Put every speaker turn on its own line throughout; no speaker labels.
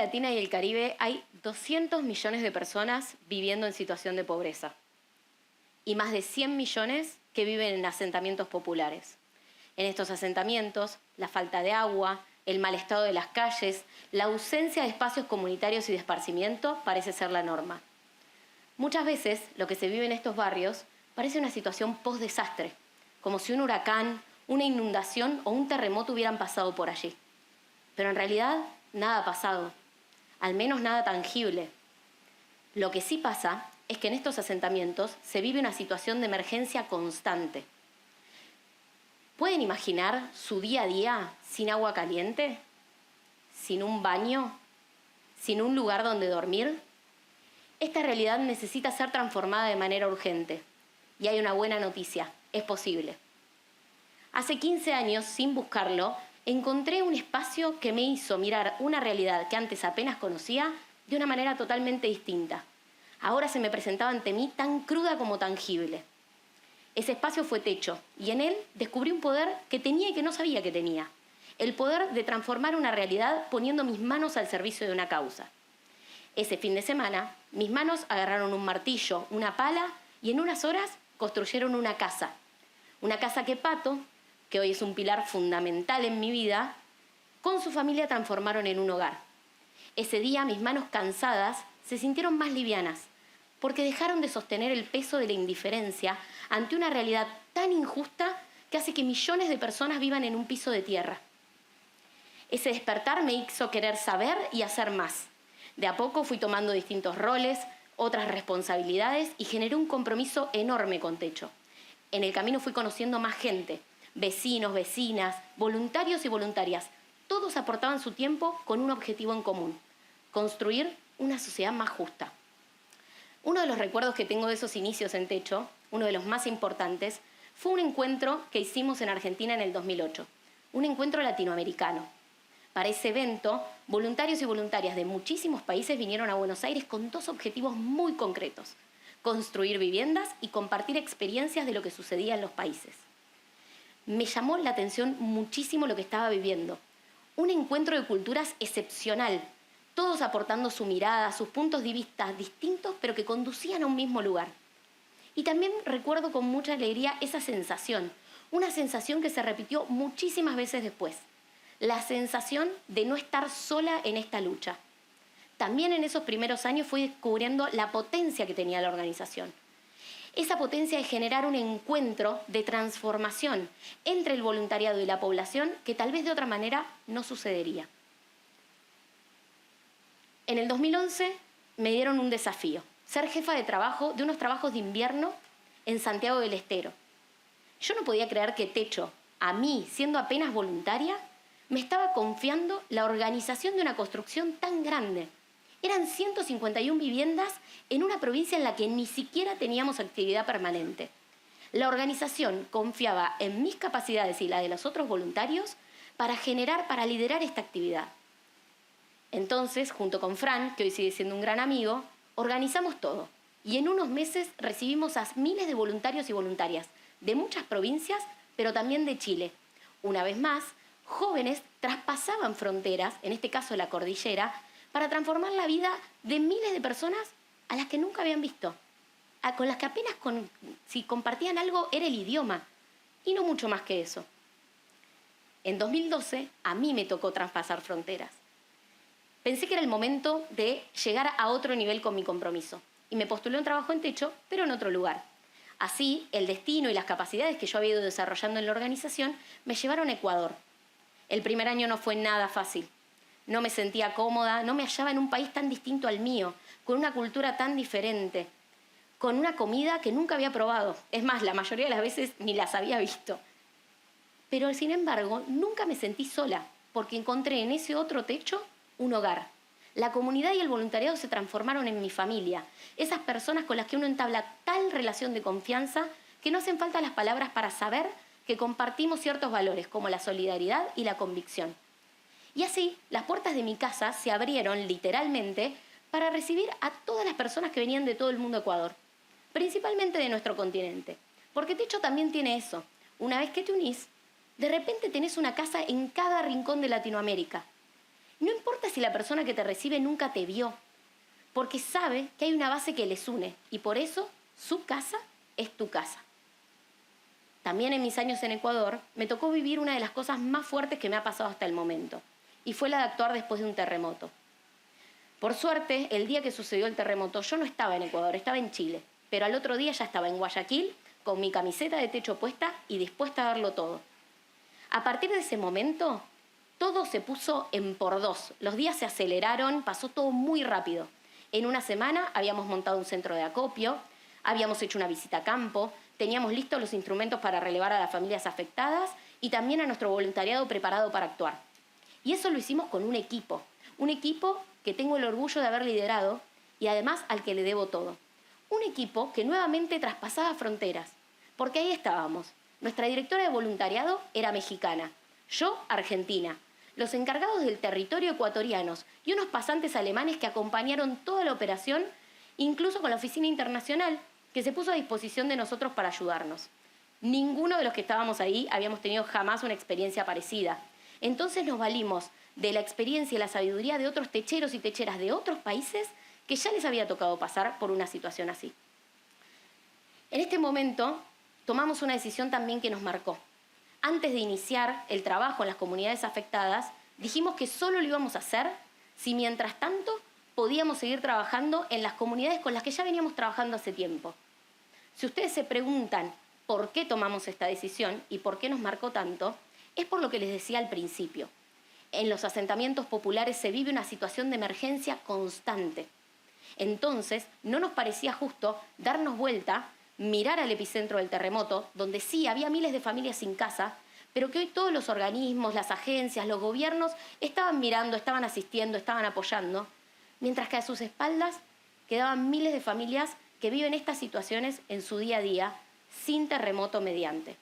Latina y el Caribe hay 200 millones de personas viviendo en situación de pobreza y más de 100 millones que viven en asentamientos populares. En estos asentamientos, la falta de agua, el mal estado de las calles, la ausencia de espacios comunitarios y de esparcimiento parece ser la norma. Muchas veces lo que se vive en estos barrios parece una situación post-desastre, como si un huracán, una inundación o un terremoto hubieran pasado por allí. Pero en realidad nada ha pasado, al menos nada tangible. Lo que sí pasa es que en estos asentamientos se vive una situación de emergencia constante. ¿Pueden imaginar su día a día sin agua caliente? ¿Sin un baño? ¿Sin un lugar donde dormir? Esta realidad necesita ser transformada de manera urgente. Y hay una buena noticia, es posible. Hace 15 años, sin buscarlo, encontré un espacio que me hizo mirar una realidad que antes apenas conocía de una manera totalmente distinta. Ahora se me presentaba ante mí tan cruda como tangible. Ese espacio fue Techo, y en él descubrí un poder que tenía y que no sabía que tenía. El poder de transformar una realidad poniendo mis manos al servicio de una causa. Ese fin de semana, mis manos agarraron un martillo, una pala, y en unas horas construyeron una casa. Una casa que Pato, que hoy es un pilar fundamental en mi vida, con su familia transformaron en un hogar. Ese día mis manos cansadas se sintieron más livianas, porque dejaron de sostener el peso de la indiferencia ante una realidad tan injusta que hace que millones de personas vivan en un piso de tierra. Ese despertar me hizo querer saber y hacer más. De a poco fui tomando distintos roles, otras responsabilidades y generé un compromiso enorme con Techo. En el camino fui conociendo más gente, vecinos, vecinas, voluntarios y voluntarias. Todos aportaban su tiempo con un objetivo en común: construir una sociedad más justa. Uno de los recuerdos que tengo de esos inicios en Techo, uno de los más importantes, fue un encuentro que hicimos en Argentina en el 2008, un encuentro latinoamericano. Para ese evento, voluntarios y voluntarias de muchísimos países vinieron a Buenos Aires con dos objetivos muy concretos: construir viviendas y compartir experiencias de lo que sucedía en los países. Me llamó la atención muchísimo lo que estaba viviendo. Un encuentro de culturas excepcional, todos aportando su mirada, sus puntos de vista distintos, pero que conducían a un mismo lugar. Y también recuerdo con mucha alegría esa sensación, una sensación que se repitió muchísimas veces después. La sensación de no estar sola en esta lucha. También en esos primeros años fui descubriendo la potencia que tenía la organización. Esa potencia de generar un encuentro de transformación entre el voluntariado y la población que tal vez de otra manera no sucedería. En el 2011 me dieron un desafío: ser jefa de trabajo de unos trabajos de invierno en Santiago del Estero. Yo no podía creer que Techo, a mí, siendo apenas voluntaria, me estaba confiando la organización de una construcción tan grande. Eran 151 viviendas en una provincia en la que ni siquiera teníamos actividad permanente. La organización confiaba en mis capacidades y la de los otros voluntarios para liderar esta actividad. Entonces, junto con Fran, que hoy sigue siendo un gran amigo, organizamos todo. Y en unos meses recibimos a miles de voluntarios y voluntarias de muchas provincias, pero también de Chile. Una vez más, jóvenes traspasaban fronteras, en este caso la cordillera, para transformar la vida de miles de personas a las que nunca habían visto, con las que apenas si compartían algo era el idioma, y no mucho más que eso. En 2012 a mí me tocó traspasar fronteras. Pensé que era el momento de llegar a otro nivel con mi compromiso, y me postulé un trabajo en Techo, pero en otro lugar. Así, el destino y las capacidades que yo había ido desarrollando en la organización me llevaron a Ecuador. El primer año no fue nada fácil. No me sentía cómoda, no me hallaba en un país tan distinto al mío, con una cultura tan diferente, con una comida que nunca había probado. Es más, la mayoría de las veces ni las había visto. Pero, sin embargo, nunca me sentí sola, porque encontré en ese otro Techo un hogar. La comunidad y el voluntariado se transformaron en mi familia, esas personas con las que uno entabla tal relación de confianza que no hacen falta las palabras para saber que compartimos ciertos valores como la solidaridad y la convicción. Y así, las puertas de mi casa se abrieron literalmente para recibir a todas las personas que venían de todo el mundo de Ecuador, principalmente de nuestro continente. Porque Techo también tiene eso. Una vez que te unís, de repente tenés una casa en cada rincón de Latinoamérica. No importa si la persona que te recibe nunca te vio, porque sabe que hay una base que les une y por eso su casa es tu casa. También en mis años en Ecuador me tocó vivir una de las cosas más fuertes que me ha pasado hasta el momento, y fue la de actuar después de un terremoto. Por suerte, el día que sucedió el terremoto, yo no estaba en Ecuador, estaba en Chile, pero al otro día ya estaba en Guayaquil, con mi camiseta de techo puesta y dispuesta a darlo todo. A partir de ese momento, todo se puso en por dos. Los días se aceleraron, pasó todo muy rápido. En una semana habíamos montado un centro de acopio, habíamos hecho una visita a campo, teníamos listos los instrumentos para relevar a las familias afectadas y también a nuestro voluntariado preparado para actuar. Y eso lo hicimos con un equipo que tengo el orgullo de haber liderado y además al que le debo todo. Un equipo que nuevamente traspasaba fronteras, porque ahí estábamos. Nuestra directora de voluntariado era mexicana, yo argentina, los encargados del territorio ecuatorianos y unos pasantes alemanes que acompañaron toda la operación, incluso con la oficina internacional, que se puso a disposición de nosotros para ayudarnos. Ninguno de los que estábamos ahí habíamos tenido jamás una experiencia parecida. Entonces nos valimos de la experiencia y la sabiduría de otros techeros y techeras de otros países que ya les había tocado pasar por una situación así. En este momento tomamos una decisión también que nos marcó. Antes de iniciar el trabajo en las comunidades afectadas, dijimos que solo lo íbamos a hacer si mientras tanto podíamos seguir trabajando en las comunidades con las que ya veníamos trabajando hace tiempo. Si ustedes se preguntan por qué tomamos esta decisión y por qué nos marcó tanto, es por lo que les decía al principio. En los asentamientos populares se vive una situación de emergencia constante. Entonces, no nos parecía justo darnos vuelta, mirar al epicentro del terremoto, donde sí había miles de familias sin casa, pero que hoy todos los organismos, las agencias, los gobiernos estaban mirando, estaban asistiendo, estaban apoyando, mientras que a sus espaldas quedaban miles de familias que viven estas situaciones en su día a día, sin terremoto mediante.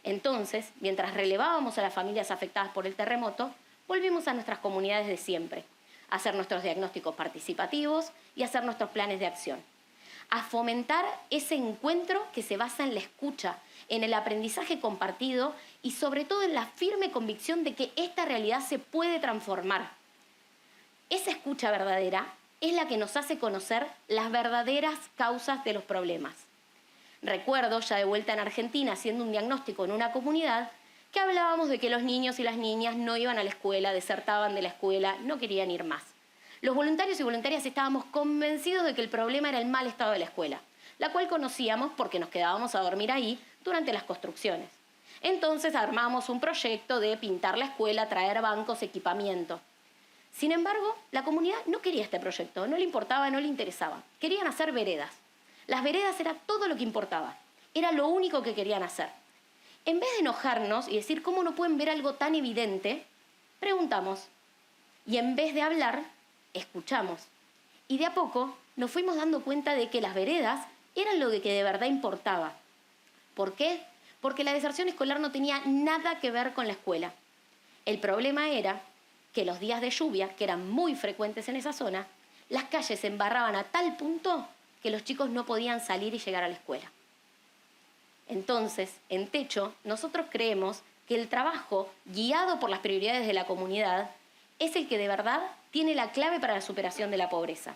Entonces, mientras relevábamos a las familias afectadas por el terremoto, volvimos a nuestras comunidades de siempre, a hacer nuestros diagnósticos participativos y a hacer nuestros planes de acción, a fomentar ese encuentro que se basa en la escucha, en el aprendizaje compartido y sobre todo en la firme convicción de que esta realidad se puede transformar. Esa escucha verdadera es la que nos hace conocer las verdaderas causas de los problemas. Recuerdo, ya de vuelta en Argentina, haciendo un diagnóstico en una comunidad, que hablábamos de que los niños y las niñas no iban a la escuela, desertaban de la escuela, no querían ir más. Los voluntarios y voluntarias estábamos convencidos de que el problema era el mal estado de la escuela, la cual conocíamos porque nos quedábamos a dormir ahí durante las construcciones. Entonces armamos un proyecto de pintar la escuela, traer bancos, equipamiento. Sin embargo, la comunidad no quería este proyecto, no le importaba, no le interesaba. Querían hacer veredas. Las veredas era todo lo que importaba. Era lo único que querían hacer. En vez de enojarnos y decir cómo no pueden ver algo tan evidente, preguntamos. Y en vez de hablar, escuchamos. Y de a poco nos fuimos dando cuenta de que las veredas eran lo que de verdad importaba. ¿Por qué? Porque la deserción escolar no tenía nada que ver con la escuela. El problema era que los días de lluvia, que eran muy frecuentes en esa zona, las calles se embarraban a tal punto que los chicos no podían salir y llegar a la escuela. Entonces, en Techo, nosotros creemos que el trabajo guiado por las prioridades de la comunidad es el que de verdad tiene la clave para la superación de la pobreza.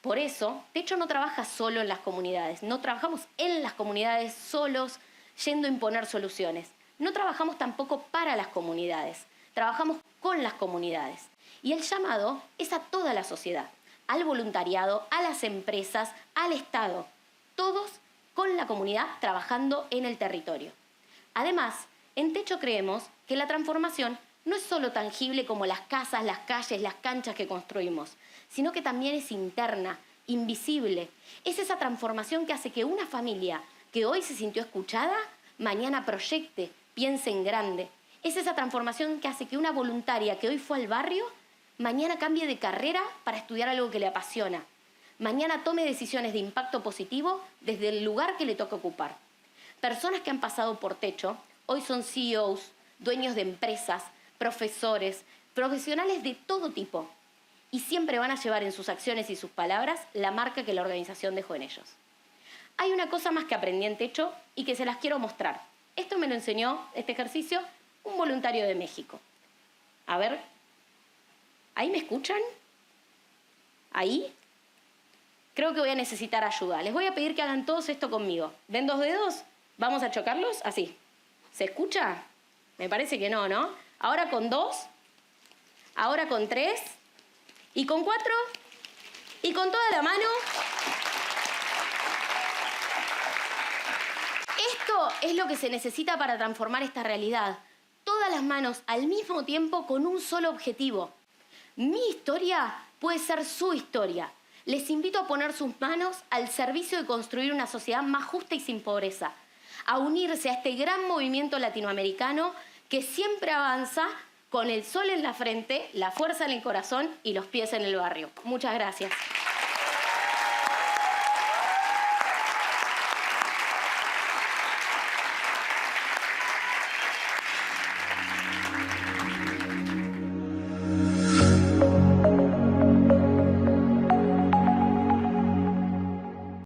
Por eso, Techo no trabaja solo en las comunidades, no trabajamos en las comunidades solos yendo a imponer soluciones. No trabajamos tampoco para las comunidades, trabajamos con las comunidades. Y el llamado es a toda la sociedad, al voluntariado, a las empresas, al Estado, todos con la comunidad trabajando en el territorio. Además, en Techo creemos que la transformación no es solo tangible como las casas, las calles, las canchas que construimos, sino que también es interna, invisible. Es esa transformación que hace que una familia que hoy se sintió escuchada, mañana proyecte, piense en grande. Es esa transformación que hace que una voluntaria que hoy fue al barrio, mañana cambie de carrera para estudiar algo que le apasiona. Mañana tome decisiones de impacto positivo desde el lugar que le toca ocupar. Personas que han pasado por Techo hoy son CEOs, dueños de empresas, profesores, profesionales de todo tipo. Y siempre van a llevar en sus acciones y sus palabras la marca que la organización dejó en ellos. Hay una cosa más que aprendí en Techo y que se las quiero mostrar. Esto me lo enseñó, este ejercicio, un voluntario de México. A ver. ¿Ahí me escuchan? ¿Ahí? Creo que voy a necesitar ayuda. Les voy a pedir que hagan todos esto conmigo. ¿Ven 2 dedos? ¿Vamos a chocarlos? Así. ¿Se escucha? Me parece que no, ¿no? Ahora con 2. Ahora con 3. Y con 4. Y con toda la mano. Esto es lo que se necesita para transformar esta realidad. Todas las manos al mismo tiempo con un solo objetivo. Mi historia puede ser su historia. Les invito a poner sus manos al servicio de construir una sociedad más justa y sin pobreza, a unirse a este gran movimiento latinoamericano que siempre avanza con el sol en la frente, la fuerza en el corazón y los pies en el barrio. Muchas gracias.